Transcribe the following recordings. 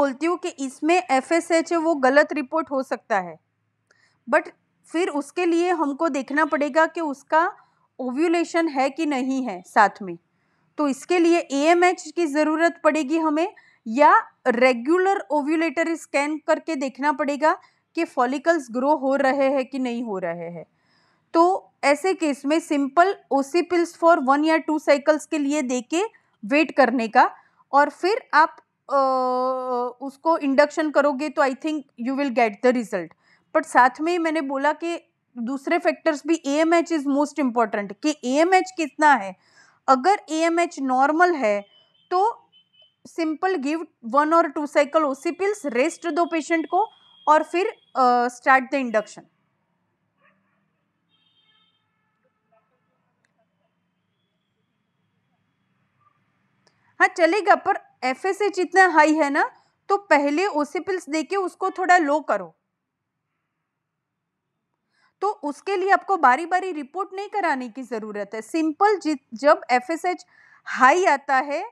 बोलती हूँ कि इसमें FSH है वो गलत रिपोर्ट हो सकता है, बट फिर उसके लिए हमको देखना पड़ेगा कि उसका ओव्यूलेशन है कि नहीं है साथ में। तो इसके लिए AMH की ज़रूरत पड़ेगी हमें, या रेगुलर ओव्यूलेटरी स्कैन करके देखना पड़ेगा कि फॉलिकल्स ग्रो हो रहे हैं कि नहीं हो रहे हैं। तो ऐसे केस में सिंपल OC पिल्स फॉर 1 या 2 साइकिल्स के लिए देके वेट करने का, और फिर आप उसको इंडक्शन करोगे तो I think you will get the result. But साथ में मैंने बोला कि दूसरे फैक्टर्स भी, AMH इज मोस्ट इम्पॉर्टेंट, कि AMH कितना है। अगर AMH नॉर्मल है तो सिंपल गिव 1 और 2 साइकिल OC पिल्स, रेस्ट दो पेशेंट को, और फिर स्टार्ट द इंडक्शन। हाँ चलेगा, पर FSH इतना हाई है ना, तो पहले OC पिल्स देके उसको थोड़ा लो करो। तो उसके लिए आपको बारी बारी रिपोर्ट नहीं कराने की जरूरत है। सिंपल जब FSH हाई आता है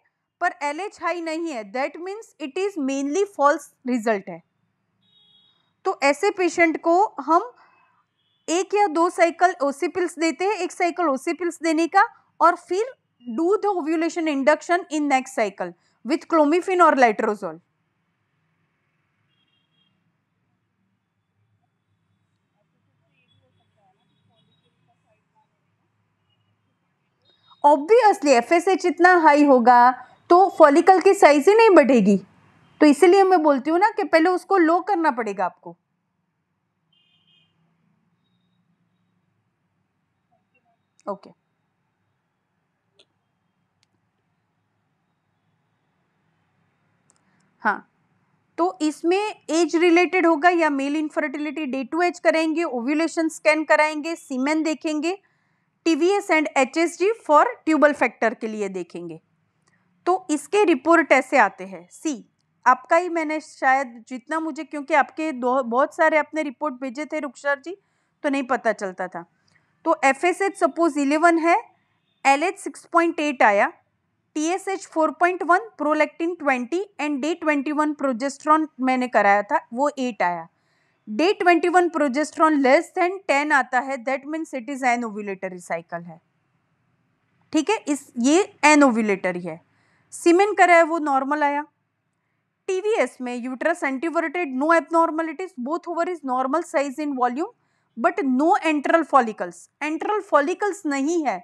पर LH हाई नहीं है, that means it is mainly false result है। तो ऐसे पेशेंट को हम 1 या 2 साइकिल OC पिल्स देते हैं, 1 साइकिल OC पिल्स देने का, और फिर do the ovulation induction in next cycle with clomiphene और लेट्रोजोल। ऑब्वियसली FSH इतना हाई होगा तो फॉलिकल की साइज ही नहीं बढ़ेगी। तो इसीलिए मैं बोलती हूँ ना कि पहले उसको लो करना पड़ेगा आपको। ओके हाँ, तो इसमें एज रिलेटेड होगा या male infertility, day two age कराएंगे, ओव्यूलेशन स्कैन कराएंगे, सीमेन देखेंगे, TVS and HSG for tubal factor के लिए देखेंगे। तो इसके रिपोर्ट ऐसे आते हैं। सी, आपका ही मैंने शायद जितना मुझे, क्योंकि आपके बहुत सारे आपने रिपोर्ट भेजे थे रुखसार जी, तो नहीं पता चलता था। तो FSH सपोज 11 है, LH 6.8 आया, TSH 4.1, prolactin 20 and day 21 progesterone मैंने कराया था वो 8 आया। डे 21 प्रोजेस्ट्रॉन लेस देन 10 आता है, that means it is an ovulatory cycle है। ठीक है, इस ये एन ओव्यूलेटरी है। सीमेन कराया वो नॉर्मल आया। TVS में uterus anteverted, no abnormalities, both ovaries normal size in volume but no antral follicles, antral follicles नहीं है,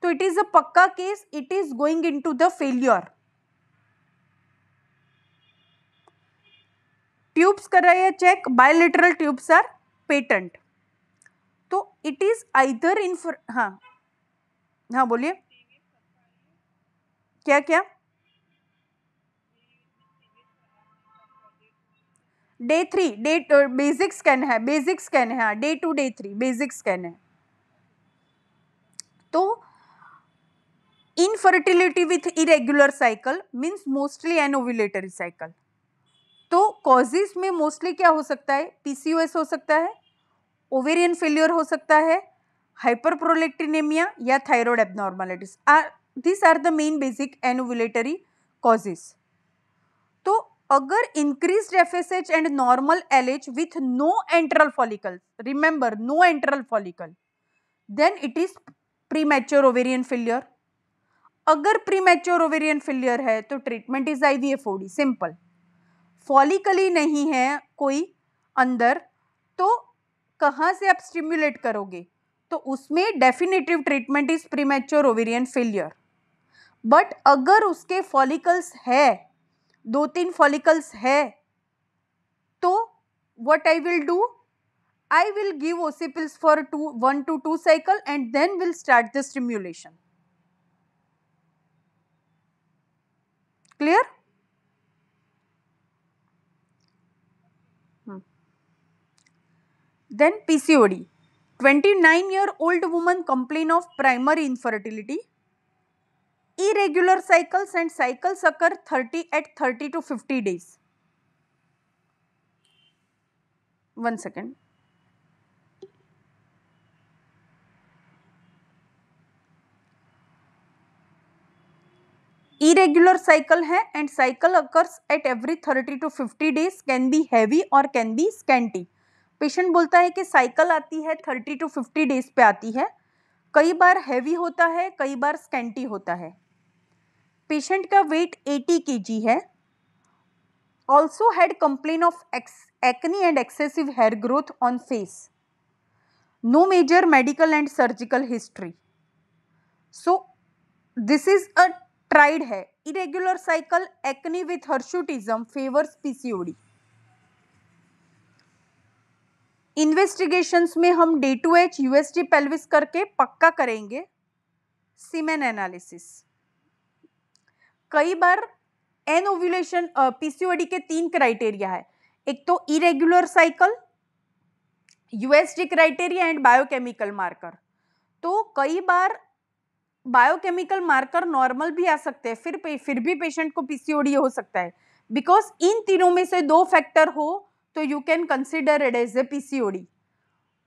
तो इट इज अ पक्का case, it is going into the failure. Tubes कर रहे हैं check, bilateral tubes are patent, तो it is either in, हाँ हाँ बोलिए क्या क्या। डे 3 डे बेसिक स्कैन है, बेसिक स्कैन है, हाँ डे 2 डे 3 बेसिक स्कैन है। तो infertility with irregular cycle means mostly anovulatory cycle. तो कॉजेज में मोस्टली क्या हो सकता है, PCOS हो सकता है, ओवेरियन फेलियर हो सकता है, हाइपरप्रोलेक्टिनेमिया या thyroid abnormalities, this are the main basic anovulatory causes. तो अगर increased FSH and normal LH with no antral follicle, remember no antral follicle, then it is premature ovarian failure. अगर premature ovarian failure है तो treatment is IVF OD, simple. Follicle ही नहीं है कोई अंदर, तो कहाँ से आप स्टिमुलेट करोगे, तो उसमें definitive treatment is premature ovarian failure. But अगर उसके फॉलिकल्स है, 2-3 फॉलिकल्स है, तो what I will do, I will give OC pills for 1 to 2 cycle and then will start the stimulation. Clear? Then PCOD. 29-year-old woman complain of primary infertility. Irregular cycles and cycles occur 30 to 50 days. 1 second. irregular cycle है and cycle occurs at every 30 to 50 days, can be heavy or can be scanty. Patient बोलता है कि cycle आती है 30 to 50 days पे आती है, कई बार हैवी होता है, कई बार स्कैंटी होता है. पेशेंट का वेट 80 kg है. Also had complain of acne and excessive hair growth on face. No major medical and surgical history. So this is a triad है. Irregular cycle, acne with hirsutism favours PCOD. Investigations में हम D2H USG pelvis करके पक्का करेंगे semen analysis. कई बार N ovulation PCOD के 3 criteria है. एक तो irregular cycle, USG criteria and biochemical marker. तो कई बार बायोकेमिकल मार्कर नॉर्मल भी आ सकते हैं, फिर भी पेशेंट को पीसीओडी हो सकता है. बिकॉज इन तीनों में से 2 फैक्टर हो तो you can consider it as a PCOD.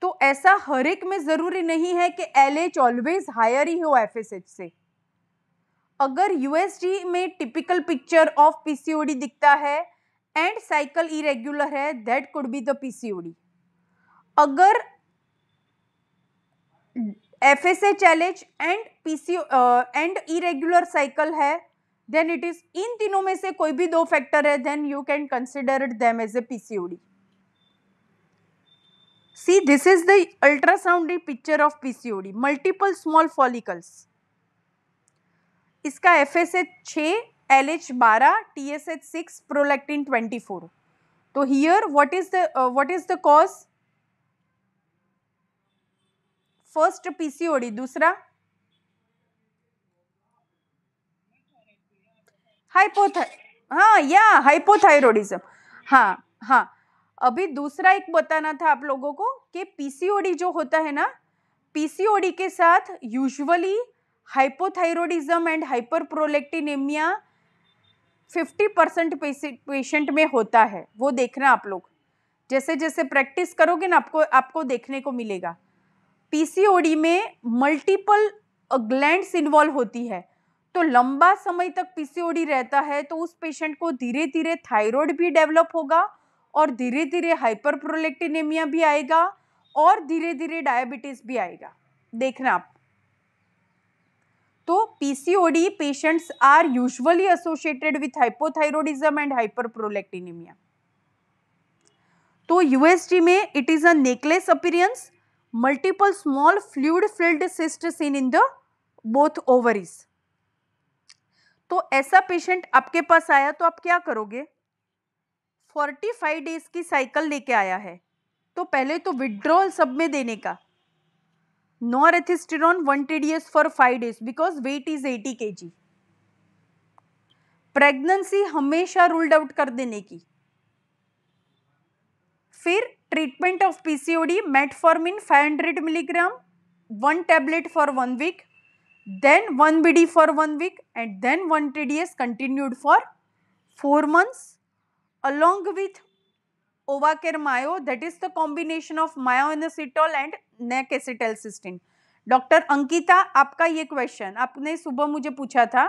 तो ऐसा हर एक में जरूरी नहीं है कि LH ऑलवेज हायर ही हो FSH से. अगर USG में टिपिकल पिक्चर ऑफ पीसीओडी दिखता है एंड साइकिल इरेग्युलर है, that could be the PCOD. अगर FSH LH and irregular cycle है, देन इट इज इन तीनों में से कोई भी 2 फैक्टर है, then you can consider it them as a PCOD. See, this is the ultrasound picture of PCOD. Multiple small follicles. इसका FSH 6, LH 12, TSH 6, prolactin 24. तो here what is the cause? First PCOD, दूसरा hypothyroidism. हाँ, अभी दूसरा एक बताना था आप लोगों को कि पीसीओडी जो होता है ना, पीसीओडी के साथ यूजुअली हाइपोथायरॉइडिज्म एंड हाइपरप्रोलेक्टिनेमिया 50% पेशेंट में होता है. वो देखना आप लोग, जैसे जैसे प्रैक्टिस करोगे ना आपको देखने को मिलेगा. पीसीओडी में मल्टीपल ग्लैंड्स इन्वॉल्व होती है, तो लंबा समय तक पीसीओडी रहता है तो उस पेशेंट को धीरे धीरे थायराइड भी डेवलप होगा और धीरे धीरे हाइपरप्रोलेक्टिनेमिया भी आएगा और धीरे धीरे डायबिटीज भी आएगा. देखना आप. तो PCOD patients are usually associated with hypothyroidism and hyperprolactinemia. तो यूएसजी में it is a necklace appearance, multiple small fluid filled cyst seen in the both ovaries. तो ऐसा पेशेंट आपके पास आया तो आप क्या करोगे? 45 डेज की साइकिल लेके आया है, तो पहले तो विड्रॉल सब में देने का. Norethisterone 1 TDS for 5 days because weight is 80 kg. Pregnancy हमेशा रूल्ड आउट कर देने की. फिर treatment of PCOD, metformin 500 milligram 1 tablet for 1 week, then 1 BD for 1 week and then 1 TDS continued for 4 months along with Ovacare Mayo, that is the combination of myo-inositol and NEC-acetylcysteine. Doctor Ankita, आपका ये question आपने सुबह मुझे पूछा था.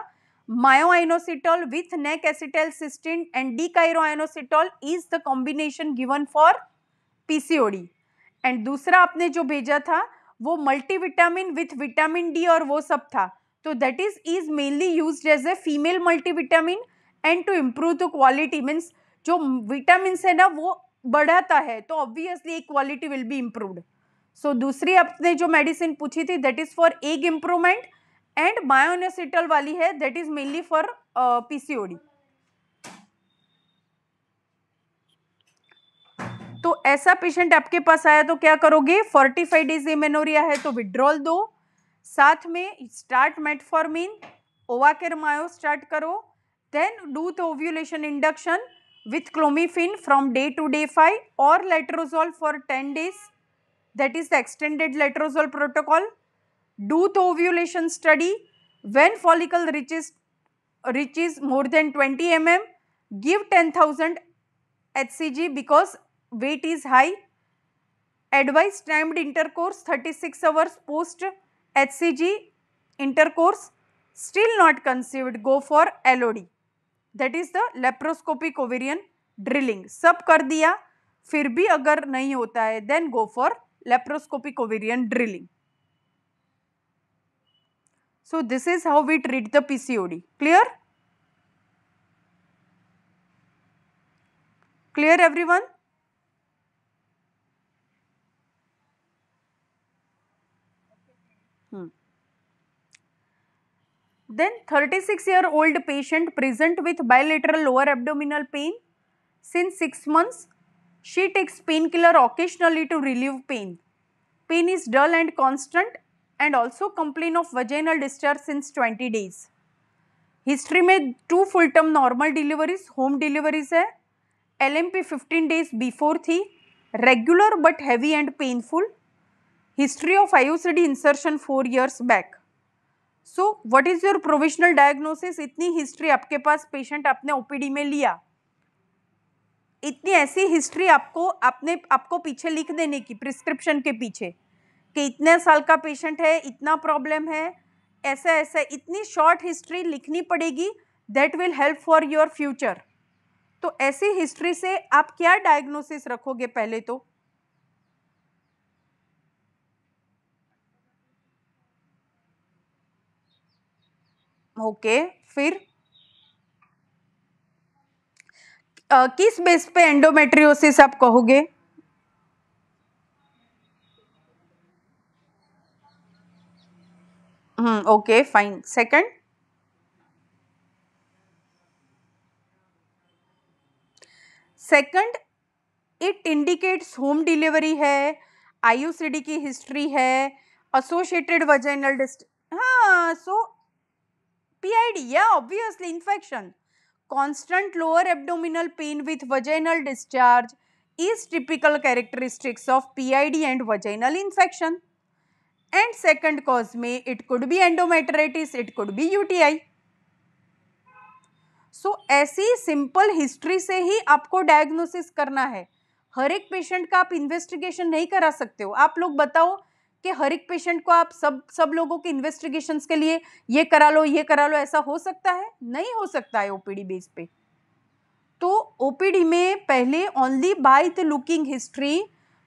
myo-inositol with NEC-acetylcysteine and D-chiro-inositol is the combination given for PCOD. And दूसरा आपने जो भेजा था वो मल्टीविटामिन विथ विटामिन डी और वो सब था. तो that is mainly used as a female multivitamin and to improve the quality, means जो विटामिन है ना वो बढ़ाता है तो obviously quality will be improved. So दूसरी आपने जो मेडिसिन पूछी थी that is for egg improvement and myoinositol वाली है that is mainly for PCOD. तो ऐसा पेशेंट आपके पास आया तो क्या करोगे? 45 डेज एमेनोरिया है तो विड्रॉल दो, साथ में स्टार्ट मेटफॉर्मिन, ओवाकेर मायो स्टार्ट करो, then do the ovulation induction with clomiphene from day to day 5 or letrozole for 10 days, that is the extended letrozole protocol. Do the ovulation study. When follicle reaches more than 20 mm, give 10,000 hcg because weight is high. Advise timed intercourse 36 hours post hcg intercourse. Still not conceived, go for LOD. That is the laparoscopic ovarian drilling. सब कर दिया फिर भी अगर नहीं होता है then go for laparoscopic ovarian drilling. So this is how we treat the PCOD. Clear? Clear everyone? Then 36-year-old patient present with bilateral lower abdominal pain since 6 months. She takes painkiller occasionally to relieve pain. Pain is dull and constant and also complain of vaginal discharge since 20 days. History में 2 full term normal deliveries home deliveries है. LMP 15 days before थी. Regular but heavy and painful. History of IUCD insertion 4 years back. So what is your provisional diagnosis? इतनी history आपके पास, patient आपने OPD में लिया, इतनी ऐसी हिस्ट्री आपको पीछे लिख देने की प्रिस्क्रिप्शन के पीछे कि इतने साल का पेशेंट है, इतना प्रॉब्लम है, ऐसा ऐसा, इतनी शॉर्ट हिस्ट्री लिखनी पड़ेगी. That will help for your future. तो ऐसी हिस्ट्री से आप क्या डायग्नोसिस रखोगे? पहले तो ओके, फिर किस बेस पे एंडोमेट्रियोसिस आप कहोगे? Okay fine. Second, it indicates home delivery है, IUCD की हिस्ट्री है, एसोसिएटेड वजाइनल हाँ, सो PID, या obviously infection. Constant lower abdominal pain with vaginal discharge is typical characteristics of PID and vaginal infection. And second cause में it could be endometritis, it could be UTI. So ऐसी simple history से ही आपको diagnosis करना है. हर एक patient का आप investigation नहीं करा सकते हो. आप लोग बताओ कि हर एक पेशेंट को आप सब लोगों के इन्वेस्टिगेशंस के लिए ये करा लो, ऐसा हो सकता है? नहीं हो सकता है OPD बेस पे. तो OPD में पहले only by the looking history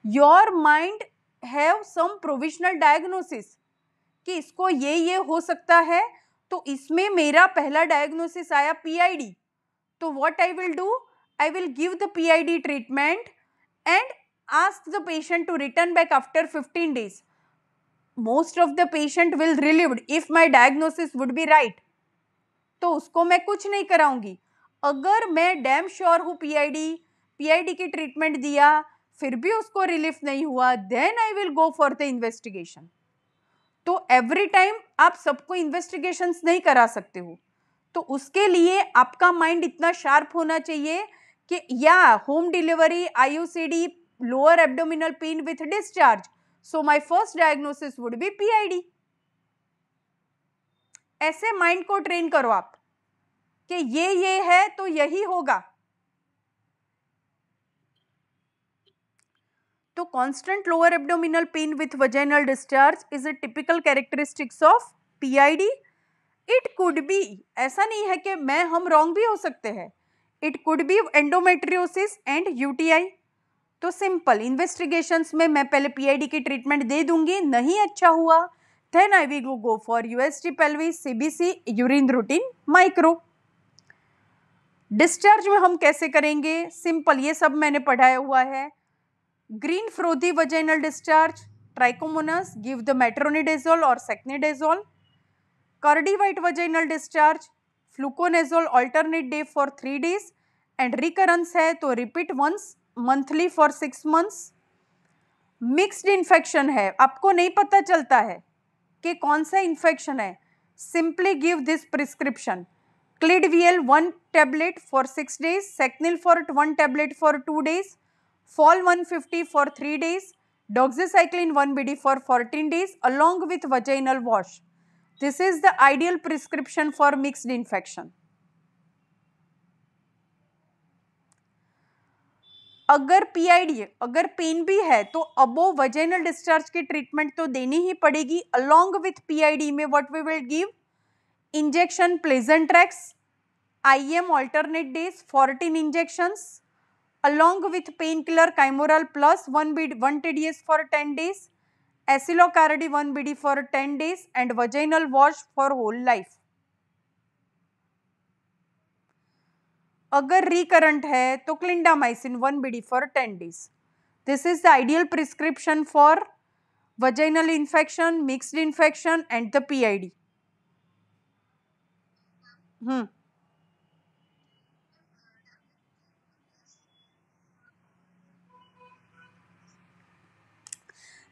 your mind have some provisional diagnosis कि इसको ये हो सकता है. तो इसमें मेरा पहला डायग्नोसिस आया PID. तो what I will do? I will give the PID treatment and ask the patient to return back after 15 days. Most of the patient will relieved if my diagnosis would be right. तो उसको मैं कुछ नहीं कराऊंगी. अगर मैं damn sure हूँ PID की ट्रीटमेंट दिया फिर भी उसको रिलीफ नहीं हुआ, then I will go for the investigation. तो एवरी टाइम आप सबको इन्वेस्टिगेशंस नहीं करा सकते हो. तो उसके लिए आपका माइंड इतना शार्प होना चाहिए कि या home delivery, IUCD, lower abdominal pain with discharge, so my first diagnosis would be PID. ऐसे माइंड को ट्रेन करो आप कि ये है तो यही होगा. तो constant lower abdominal pain with vaginal discharge is a typical characteristics of PID. It could B, ऐसा नहीं है कि हम रॉन्ग भी हो सकते हैं. It could B endometriosis and UTI. तो सिंपल इन्वेस्टिगेशंस में मैं पहले PID की ट्रीटमेंट दे दूंगी, नहीं अच्छा हुआ then I will go for USG pelvis, CBC, urine routine, micro. Discharge में हम कैसे करेंगे? सिंपल, ये सब मैंने पढ़ाया हुआ है. Green frothy vaginal discharge, trichomonas, give the metronidazole और secnidazole. Curdy white vaginal discharge, fluconazole alternate day for 3 days and recurrence है तो repeat once monthly for 6 months. Mixed infection है, आपको नहीं पता चलता है कि कौन सा इन्फेक्शन है, simply give this prescription. Clidvial 1 tablet for 6 days, secnil for 1 tablet for 2 days, fall 150 for 3 days, doxycycline 1 BD for 14 days along with vaginal wash. This is the ideal prescription for mixed infection. अगर PID, अगर pen भी है तो अबो vaginal discharge की treatment तो देनी ही पड़ेगी. along with PID में what we will give? Injection Pleasantrex, IM alternate days, 14 injections, along with painkiller Kimoral plus 1 TDS for 10 days, Acilocardi 1 BD for 10 days, and vaginal wash for whole life. अगर recurrent है तो clindamycin 1 BD for 10 days. This is the ideal prescription for vaginal infection, mixed infection, and the PID.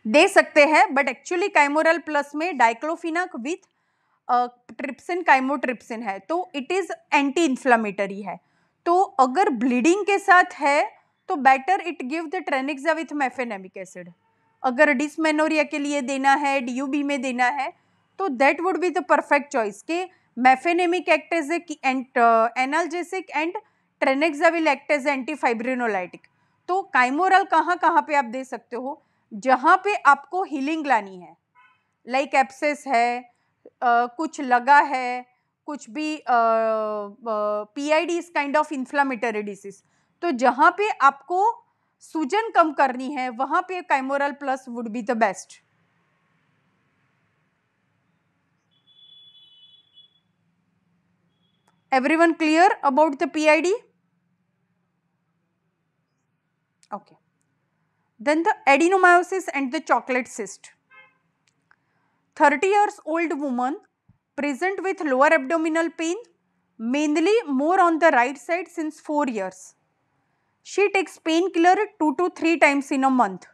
दे सकते हैं, but actually Chymoral plus में diclofenac with trypsin chymotrypsin है, तो it is anti inflammatory है. तो अगर ब्लीडिंग के साथ है तो better it give the tranexa with mefenamic acid. अगर डिसमेनोरिया के लिए देना है, डीयूबी में देना है, तो that would be the perfect choice के mefenamic act as analgesic and tranexa will act as anti fibrinolytic. तो काइमोरल कहाँ कहाँ पे आप दे सकते हो? जहाँ पे आपको हीलिंग लानी है, लाइक एप्सेस है, कुछ लगा है, कुछ भी PID is kind of inflammatory disease, तो जहाँ पे आपको सूजन कम करनी है वहाँ पे Chymoral plus would be the best. Everyone clear about the PID? Okay. Then the adenomyosis and the chocolate cyst. 30 years old woman present with lower abdominal pain, mainly more on the right side since 4 years. She takes painkiller 2 to 3 times in a month.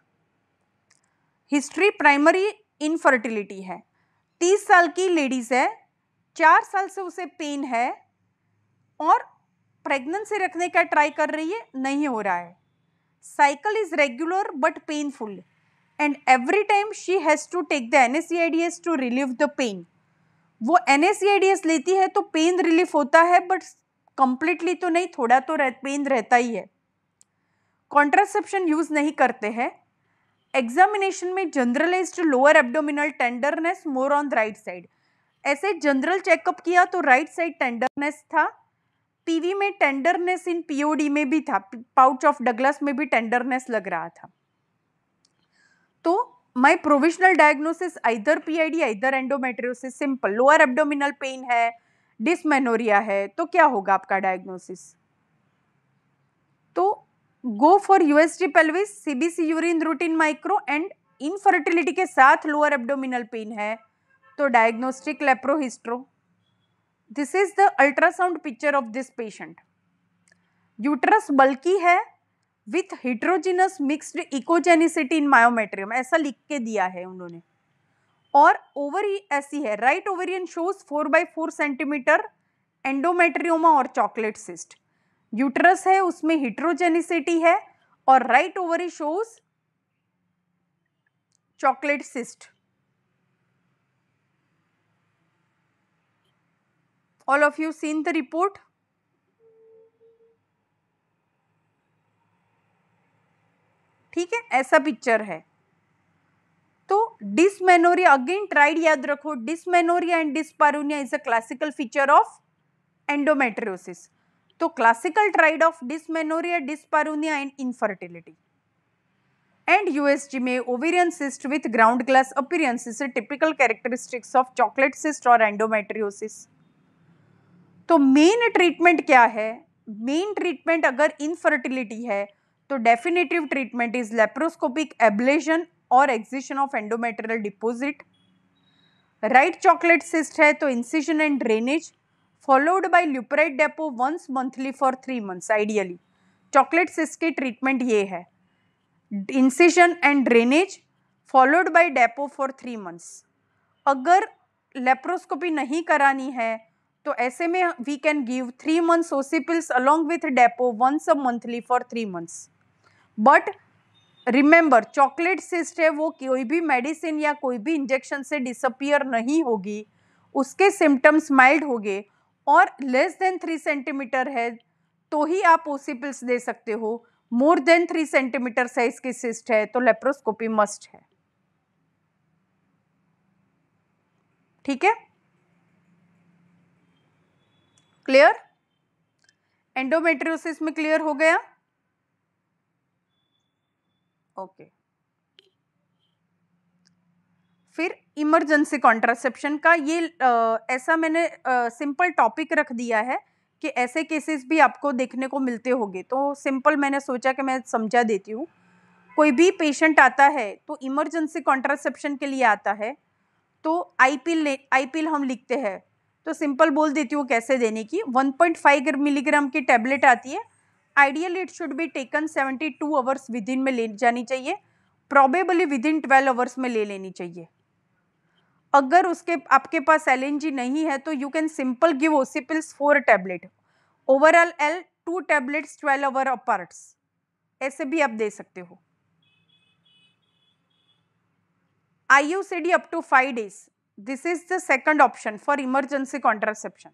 History primary infertility है. 30 साल की ladies है, 4 साल से उसे pen है और pregnancy रखने का ट्राई कर रही है, नहीं हो रहा है. Cycle is regular but painful and every time she has to take the NSAIDs to relieve the pain. वो NSAIDs लेती है तो पेन रिलीफ होता है, बट कंप्लीटली तो नहीं, थोड़ा तो पेन रहता ही है. कॉन्ट्रासेप्शन यूज नहीं करते हैं. एग्जामिनेशन में generalized lower abdominal tenderness more on right side. ऐसे जनरल चेकअप किया तो राइट साइड टेंडरनेस था. पीवी में टेंडरनेस इन पीओडी में भी था, पाउच ऑफ डगलस में भी टेंडरनेस लग रहा था. तो my provisional diagnosis either PID either endometriosis. Simple. Lower abdominal pen है, डिसमेनोरिया है, तो क्या होगा आपका डायग्नोसिस? तो go for USG pelvis, CBC urine routine micro, and infertility के साथ लोअर एब्डोमिनल पेन है तो diagnostic लेप्रोहिस्ट्रो. This is the ultrasound picture of this patient. Uterus bulky है with heterogeneous mixed echogenicity in myometrium, ऐसा लिख के दिया है उन्होंने. और ओवरी ऐसी है, right ovarian shows 4x4 centimetre endometrioma और चॉकलेट सिस्ट. यूटरस है, उसमें हिट्रोजेनिसिटी है, और right ovary shows chocolate cyst. All of you seen the report? ठीक है, ऐसा पिक्चर है. तो डिसमेनोरिया अगेन ट्राइड याद रखो. Dysmenorrhea and dyspareunia is a classical feature of endometriosis. तो classical triad of dysmenorrhea, dyspareunia and infertility. And USG में ovarian cyst with ground glass appearance is typical characteristics of chocolate cyst और endometriosis. तो main treatment क्या है? Main treatment अगर infertility है तो definitive treatment is laparoscopic ablation और excision of endometrial deposit. Right chocolate cyst है तो incision and drainage followed by ल्यूपराइड depot once monthly for 3 months. Ideally chocolate cyst की ट्रीटमेंट ये है, incision and drainage followed by depot for 3 months. अगर laparoscopy नहीं करानी है तो ऐसे में we can give 3 months OC pills along with depot once a monthly for 3 months. But remember, chocolate cyst है वो कोई भी मेडिसिन या कोई भी इंजेक्शन से डिसअपियर नहीं होगी. उसके सिम्टम्स माइल्ड होंगे और लेस देन 3 सेंटीमीटर है तो ही आप ओसिपिल्स दे सकते हो. मोर देन 3 सेंटीमीटर साइज की सिस्ट है तो लेप्रोस्कोपी मस्ट है. ठीक है. क्लियर? एंडोमेट्रियोसिस में क्लियर हो गया? ओके। फिर इमरजेंसी कॉन्ट्रासेप्शन का ये ऐसा मैंने सिंपल टॉपिक रख दिया है कि ऐसे केसेस भी आपको देखने को मिलते होंगे, तो सिंपल मैंने सोचा कि मैं समझा देती हूँ। कोई भी पेशेंट आता है तो इमरजेंसी कॉन्ट्रासेप्शन के लिए आता है, तो आई पिल हम लिखते हैं, तो सिंपल बोल देती हूँ कैसे देने की। 1.5 मिलीग्राम की टैबलेट आती है। Ideally it should be taken 72 hours with in में ले जानी चाहिए, प्रॉबेबली विद इन 12 आवर्स में ले लेनी चाहिए। अगर उसके आपके पास एलएनजी नहीं है तो you can simple give OC pills 4 tablet, Ovral L 2 tablets 12 hour aparts, ऐसे भी आप दे सकते हो। IUCD up to 5 days. This is the second option for emergency contraception.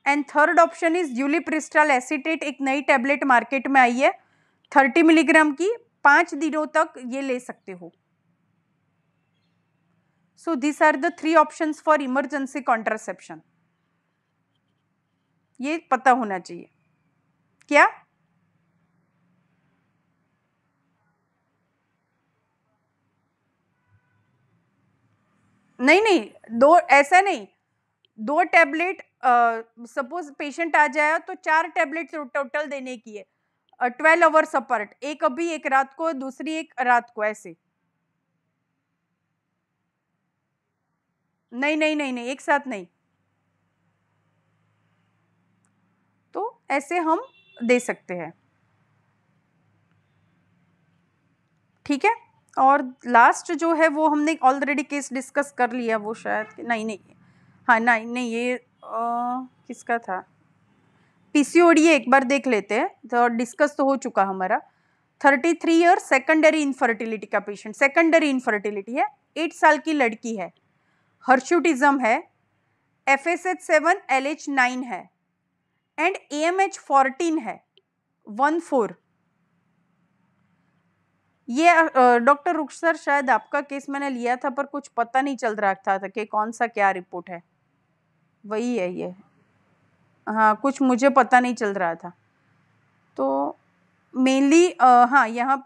And third option is ulipristal acetate, एक नई टैबलेट मार्केट में आई है 30 milligram की, 5 दिनों तक ये ले सकते हो। So these are the 3 options for emergency contraception. ये पता होना चाहिए क्या? नहीं, दो ऐसा नहीं, 2 टैबलेट, सपोज पेशेंट आ जाए तो 4 टैबलेट टोटल देने की है, 12 आवर्स अपार्ट, एक अभी एक रात को दूसरी एक रात को, ऐसे नहीं, एक साथ नहीं, तो ऐसे हम दे सकते हैं। ठीक है, और लास्ट जो है वो हमने ऑलरेडी केस डिस्कस कर लिया, वो शायद नहीं, हाँ नहीं ये किसका था, पीसीओडी एक बार देख लेते हैं, तो डिस्कस तो हो चुका हमारा। 33 ईयर सेकेंडरी इनफर्टिलिटी का पेशेंट, सेकेंडरी इनफर्टिलिटी है, 8 साल की लड़की है, हर्शुटिज्म है, FSH7 LH9 है एंड AMH14 है 14। ये डॉक्टर रुखसर शायद आपका केस मैंने लिया था, पर कुछ पता नहीं चल रहा था कि कौन सा क्या रिपोर्ट है, वही है ये, हाँ कुछ मुझे पता नहीं चल रहा था, तो मेनली हाँ यहाँ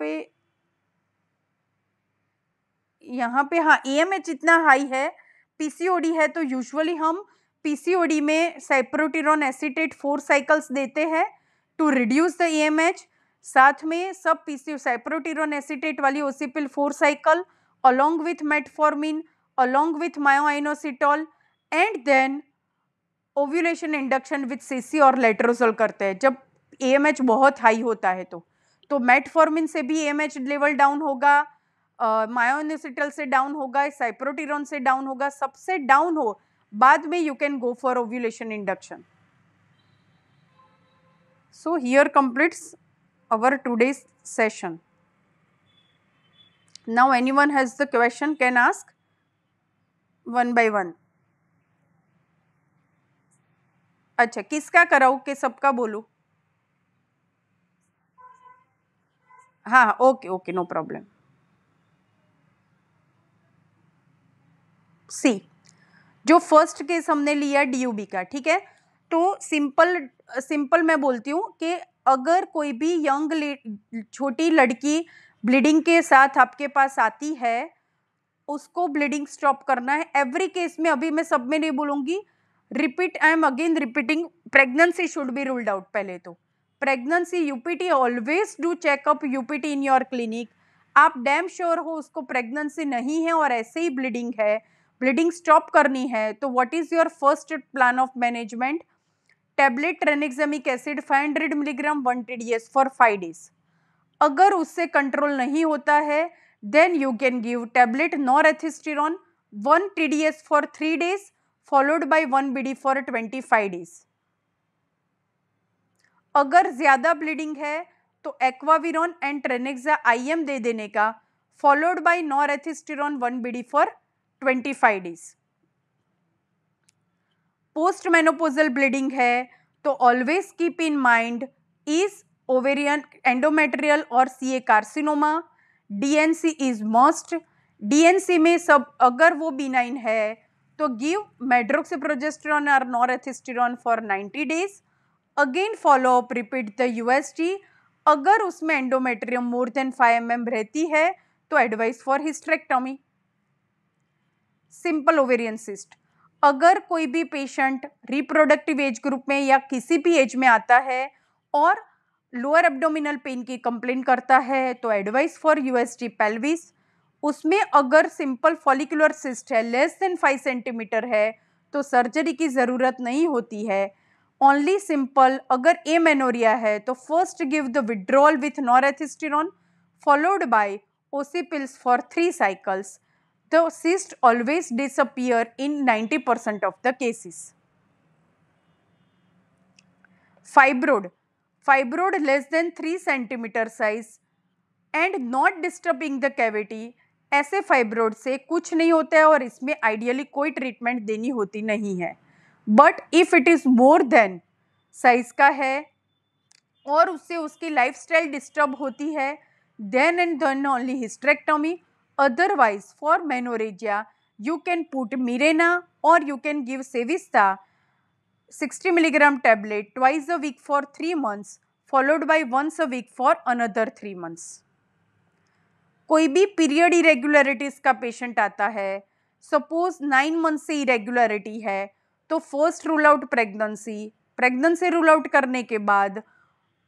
पे हाँ AMH इतना हाई है, पीसीओडी है, तो यूजुअली हम पीसीओडी में साइप्रोटिरोन एसीटेट 4 साइकिल्स देते हैं टू रिड्यूस द AMH, साथ में सब साइप्रोटिरोन एसीटेट वाली OC pill 4 cycle along with metformin, along with myoinositol, and then ovulation induction with CC और लेट्रोजोल करते हैं जब AMH बहुत हाई होता है। तो मेटफॉर्मिन से भी AMH लेवल डाउन होगा, मायोइनोसिटोल से डाउन होगा, साइप्रोटिरोन से डाउन होगा, सबसे डाउन हो बाद में you can go for ovulation induction. So here completes our today's session. Now anyone has the question can ask one by one. अच्छा किसका कराऊं कि सबका बोलूं? हाँ ओके नो प्रॉब्लम। सी जो फर्स्ट केस हमने लिया DUB का, ठीक है, तो सिंपल मैं बोलती हूँ कि अगर कोई भी यंग छोटी लड़की ब्लीडिंग के साथ आपके पास आती है, उसको ब्लीडिंग स्टॉप करना है एवरी केस में। अभी मैं सब में नहीं बोलूंगी, I am again repeating, pregnancy should be ruled out. पहले तो pregnancy UPT, always do checkup UPT in your clinic. आप डैम श्योर हो उसको प्रेगनेंसी नहीं है और ऐसे ही ब्लीडिंग है, ब्लीडिंग स्टॉप करनी है, तो what is your first plan of management? Tablet ट्रेनेक्सामिक acid 500 milligram 1 TDS for 5 days. अगर उससे कंट्रोल नहीं होता है then you can give tablet norethistron 1 TDS for 3 days followed by 1 BD for 25 days। अगर ज्यादा ब्लीडिंग है तो एक्वाविरॉन एंड ट्रेनेक्सा IM दे देने का, followed by norethisterone 1 BD for 25 days. Post menopausal bleeding है तो always keep in mind is ovarian, endometrial और CA carcinoma. DNC is must. DNC में सब अगर वो बिनाइन है तो गिव मेड्रोक्सीप्रोजेस्टेरॉन और norethisterone for 90 days. Again follow up, repeat the UST. अगर उसमें एंडोमेट्रियम मोर देन 5 mm रहती है तो advice for hysterectomy. Simple ovarian cyst, अगर कोई भी पेशेंट रिप्रोडक्टिव एज ग्रुप में या किसी भी एज में आता है और लोअर एब्डोमिनल पेन की कंप्लेन करता है तो एडवाइस फॉर यूएसटी पेल्विस. उसमें अगर सिंपल फॉलिकुलर सिस्ट है, लेस देन 5 सेंटीमीटर है, तो सर्जरी की ज़रूरत नहीं होती है. ओनली सिंपल अगर एमेनोरिया है तो first give the withdrawal with norethisterone followed by OC pills for 3 cycles. The cyst always disappear in 90% of the cases. Fibroid less than 3 centimeter size and not disturbing the cavity. ऐसे फाइब्रोड से कुछ नहीं होता है और इसमें आइडियली कोई treatment देनी होती नहीं है. But if it is more than size का है और उससे उसकी लाइफस्टाइल डिस्टर्ब होती है, then and then only hysterectomy. Otherwise, for menorrhagia, you can put Mirena or you can give Sevista 60 mg tablet twice a week for 3 months, followed by once a week for another 3 months. कोई भी period irregularities का patient आता है, suppose 9 month से irregularity है, तो first rule out pregnancy rule out करने के बाद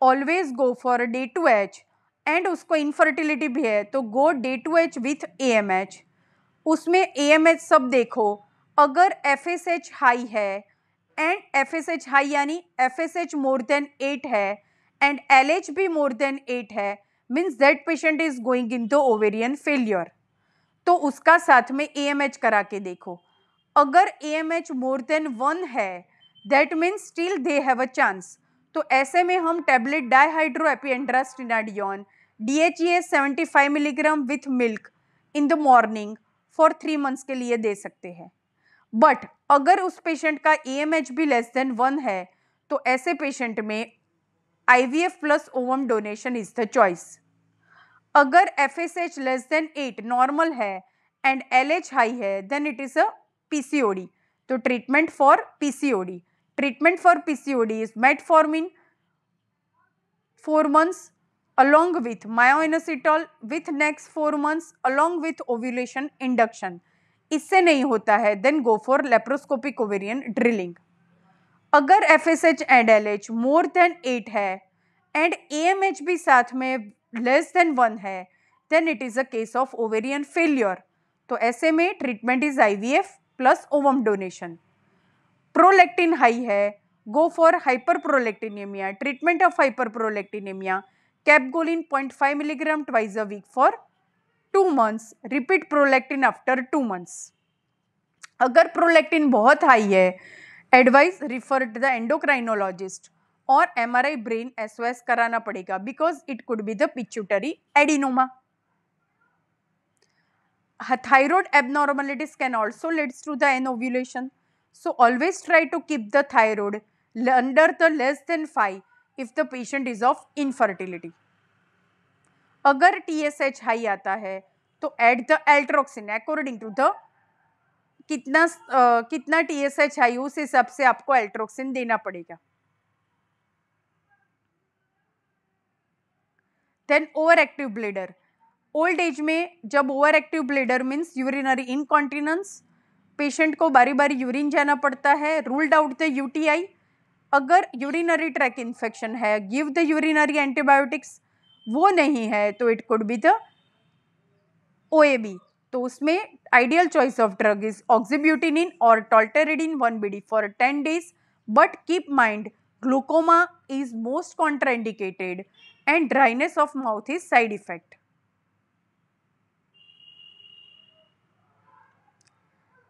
always go for day two H. And उसको इनफर्टिलिटी भी है तो go day two H with AMH. उसमें AMH सब देखो, अगर FSH हाई है एंड FSH हाई यानी FSH मोर देन 8 है एंड LH भी मोर देन 8 है, means that patient is going in the ovarian failure. तो उसका साथ में AMH करा के देखो. अगर AMH मोर देन 1 है, that means still they have a chance. तो ऐसे में हम tablet dihydroepiandrostenedione DHEA 75 milligram with milk in the morning for 3 months के लिए दे सकते हैं. बट अगर उस पेशेंट का AMH भी लेस देन 1 है तो ऐसे पेशेंट में IVF plus ovum donation is the choice. अगर FSH लेस देन 8 नॉर्मल है एंड LH हाई है, then it is a PCOD. तो treatment for PCOD is metformin 4 months along with myo-inositol with next 4 months along with ovulation induction. इससे नहीं होता है, then go for laparoscopic ovarian drilling. अगर FSH and LH more than 8 है and AMH भी साथ में less than 1 है, then it is a case of ovarian failure. तो ऐसे में treatment is IVF plus ovum donation. Prolactin high है, go for hyperprolactinemia. Treatment of hyperprolactinemia, cabergoline 0.5 milligram twice a week for 2 months. Repeat prolactin after 2 months. अगर prolactin बहुत high है, advise refer to the endocrinologist और MRI brain SOS कराना पड़ेगा because it could be the pituitary adenoma. Thyroid abnormalities can also lead to the anovulation. So always try to keep the thyroid under the less than 5 if the patient is of infertility. अगर TSH high आता है तो add the altroxin according to the कितना TSH high उस हिसाब से आपको altroxin देना पड़ेगा. Then overactive bladder. Old age में जब over active bladder means urinary incontinence, patient को बारी बारी यूरिन जाना पड़ता है, रूल्ड आउट द UTI. अगर यूरिनरी ट्रैक इन्फेक्शन है, गिव द यूरिनरी एंटीबायोटिक्स. वो नहीं है तो it could be the OAB. तो उसमें ideal choice of drug is oxybutynin और tolterodine 1BD for 10 days. But keep mind glaucoma is most contraindicated and dryness of mouth is side effect.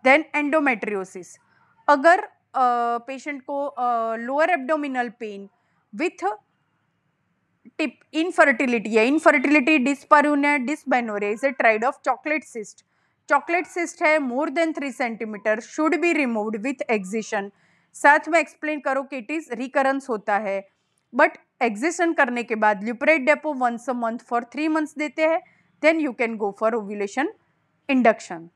Then endometriosis. अगर patient को lower abdominal pain with tip infertility है, infertility dyspareunia dysmenorrhea is a triad of chocolate cyst. Chocolate cyst है more than 3 centimetre, should be removed with excision. साथ में explain करो कि it is recurrence होता है, बट एक्जिशन करने के बाद lupride depot once a month for 3 months देते हैं. Then you can go for ovulation induction.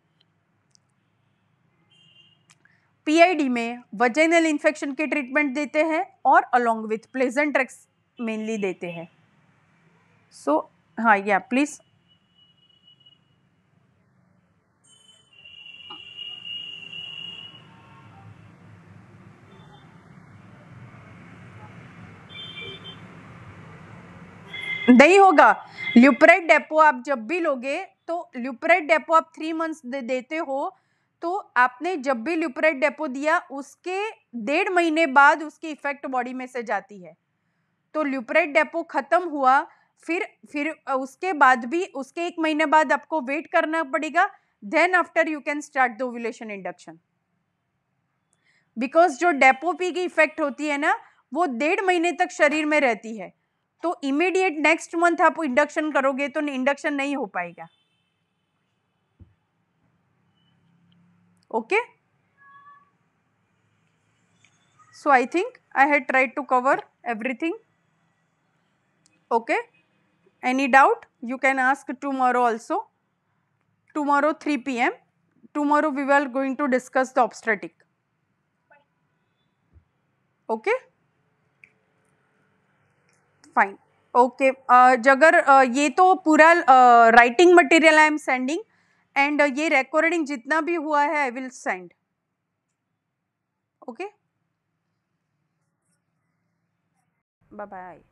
PID में वजाइनल इन्फेक्शन के ट्रीटमेंट देते हैं और अलोंग विथ प्लेजेंट्रेक्स मेनली देते हैं. सो हाँ, या प्लीज. नहीं होगा. ल्यूप्राइड डेपो आप जब भी लोगे तो ल्यूप्राइड डेपो आप 3 मंथ्स देते हो, तो आपने जब भी ल्यूप्राइड डेपो दिया उसके 1.5 महीने बाद उसकी इफेक्ट बॉडी में से जाती है. तो ल्यूप्राइड डेपो खत्म हुआ, फिर उसके बाद भी उसके 1 महीने बाद आपको वेट करना पड़ेगा. Then after you can start the ovulation induction. Because जो डेपो पी की इफेक्ट होती है ना, वो 1.5 महीने तक शरीर में रहती है. तो इमीडिएट नेक्स्ट मंथ आप इंडक्शन करोगे तो इंडक्शन नहीं हो पाएगा. Okay. So I think I had tried to cover everything. Okay. Any doubt? You can ask tomorrow also. Tomorrow 3 p.m. Tomorrow we were going to discuss the obstetric. Okay? Fine. Okay. जगर ये तो पूरा writing material I am sending, and ये recording जितना भी हुआ है I will send. Okay. Bye bye.